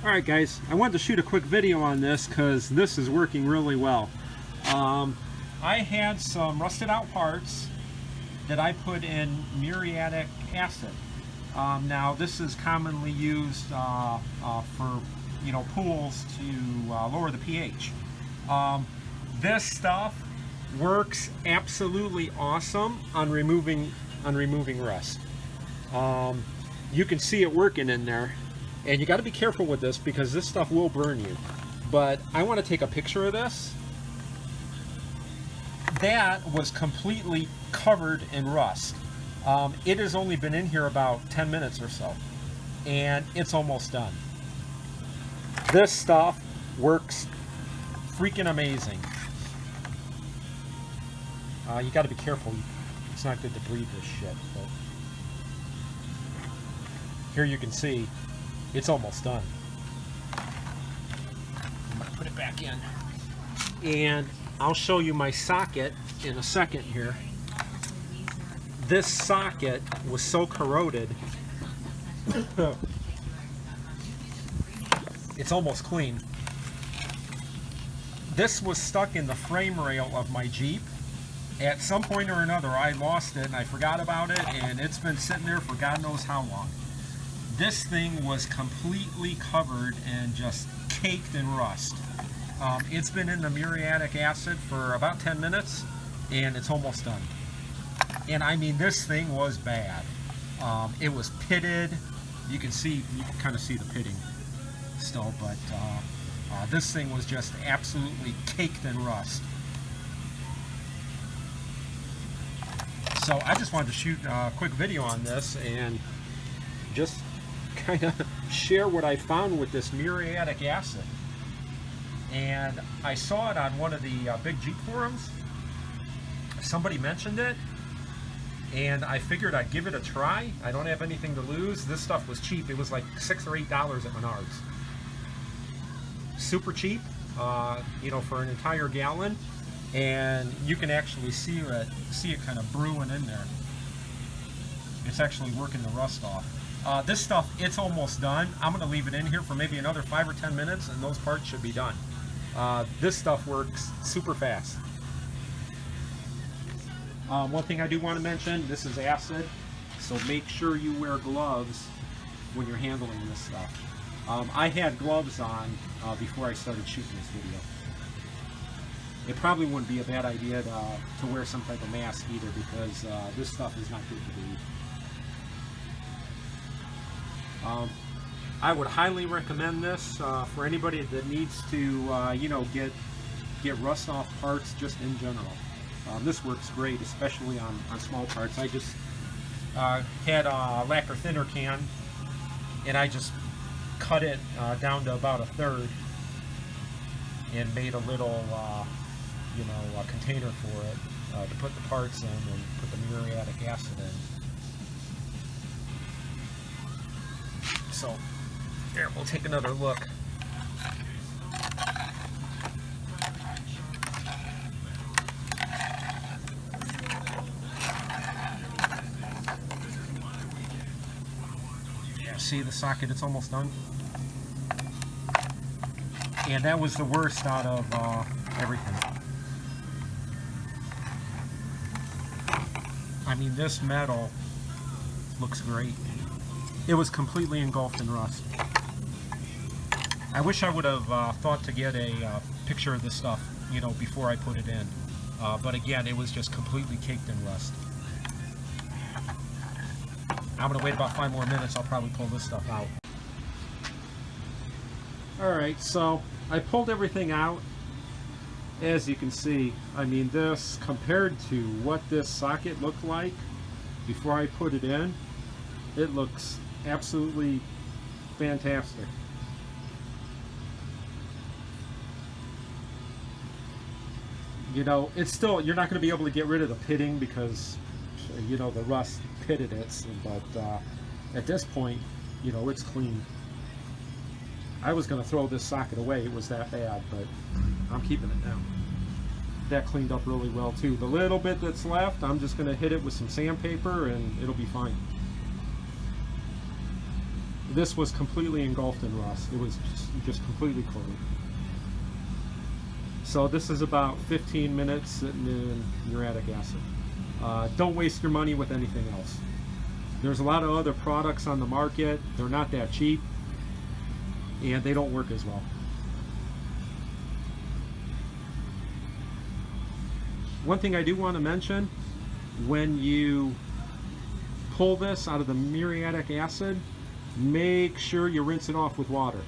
Alright guys, I wanted to shoot a quick video on this because this is working really well. I had some rusted out parts that I put in muriatic acid. Now this is commonly used for pools to lower the pH. This stuff works absolutely awesome on removing rust. You can see it working in there. And you got to be careful with this because this stuff will burn you. But I want to take a picture of this. That was completely covered in rust. It has only been in here about 10 minutes or so. And it's almost done. This stuff works freaking amazing. You got to be careful. It's not good to breathe this shit. But here you can see it's almost done. I'm going to put it back in. And I'll show you my socket in a second here. This socket was so corroded. It's almost clean. This was stuck in the frame rail of my Jeep. At some point or another, I lost it and I forgot about it, and it's been sitting there for God knows how long. This thing was completely covered and just caked in rust. It's been in the muriatic acid for about 10 minutes and it's almost done. And I mean, this thing was bad. It was pitted. You can kind of see the pitting still, but this thing was just absolutely caked in rust. So I just wanted to shoot a quick video on this and just kind of share what I found with this muriatic acid. And I saw it on one of the big Jeep forums. Somebody mentioned it and I figured I'd give it a try. I don't have anything to lose. This stuff was cheap. It was like $6 or $8 at Menards. Super cheap, for an entire gallon. And you can actually see it kind of brewing in there. It's actually working the rust off. This stuff, it's almost done. I'm going to leave it in here for maybe another 5 or 10 minutes and those parts should be done. This stuff works super fast. One thing I do want to mention, this is acid, so make sure you wear gloves when you're handling this stuff. I had gloves on before I started shooting this video. It probably wouldn't be a bad idea to wear some type of mask either, because this stuff is not good to breathe. I would highly recommend this for anybody that needs to, get rust off parts just in general. This works great, especially on small parts. I just had a lacquer thinner can, and I just cut it down to about 1/3 and made a little, a container for it to put the parts in and put the muriatic acid in. So, here, we'll take another look. Yeah, see the socket, it's almost done. And that was the worst out of everything. I mean, this metal looks great. It was completely engulfed in rust. I wish I would have thought to get a picture of this stuff, before I put it in. But again, it was just completely caked in rust. I'm going to wait about 5 more minutes. I'll probably pull this stuff out. Alright, so I pulled everything out. As you can see, I mean, this, compared to what this socket looked like before I put it in, it looks absolutely fantastic. It's still, you're not going to be able to get rid of the pitting because, the rust pitted it, but at this point, it's clean. I was going to throw this socket away, it was that bad, but I'm keeping it now. That cleaned up really well too. The little bit that's left, I'm just going to hit it with some sandpaper and it'll be fine. This was completely engulfed in rust. It was just completely coated. So this is about 15 minutes sitting in muriatic acid. Don't waste your money with anything else. There's a lot of other products on the market. They're not that cheap, and they don't work as well. One thing I do want to mention, when you pull this out of the muriatic acid, make sure you rinse it off with water.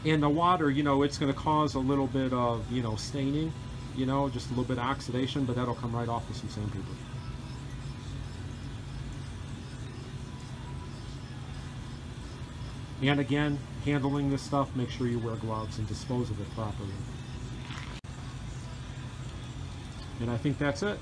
And the water, you know, it's going to cause a little bit of, you know, staining, you know, just a little bit of oxidation, but that'll come right off with some sandpaper. And again, handling this stuff, make sure you wear gloves and dispose of it properly. And I think that's it.